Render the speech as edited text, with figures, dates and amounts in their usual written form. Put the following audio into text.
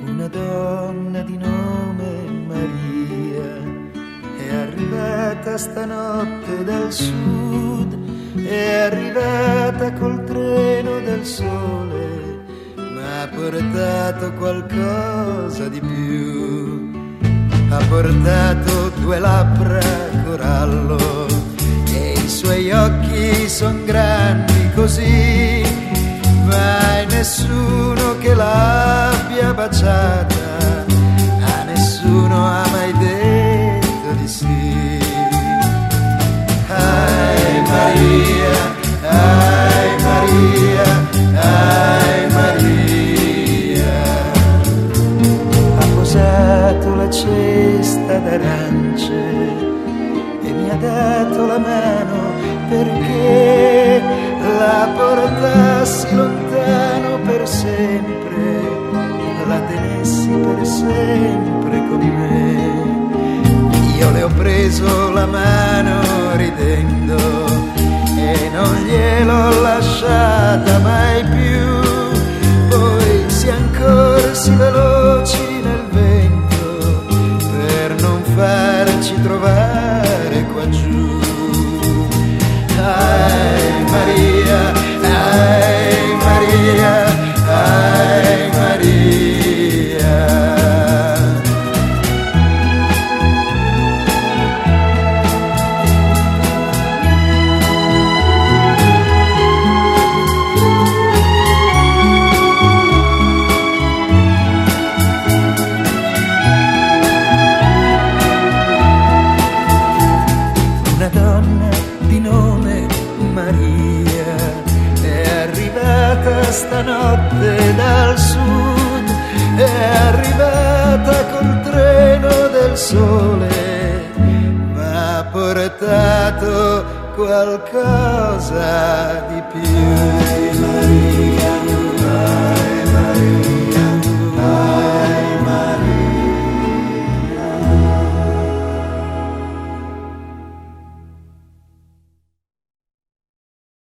Una donna di nome Maria è arrivata stanotte dal sud, è arrivata col treno del sole, ma ha portato qualcosa di più. Ha portato 2 labbra corallo e i suoi occhi son grandi così, mai nessuno che l'abbia baciata, a nessuno ha mai detto di sì. Ai Maria, ai Maria, ai Maria. Ha posato la cesta d'arance e mi ha dato la mano perché la portassi lontano per sempre, la tenessi per sempre con me. Io le ho preso la mano ridendo e non gliel'ho lasciata mai più. Poi siamo corsi veloci nel vento per non farci trovare qua giù. Ai Maria, ai Maria, ai Maria. Una donna di nome Maria è arrivata stanotte dal sud, è arrivata col treno del sole, ma ha portato qualcosa di più. Ai Maria, ai Maria.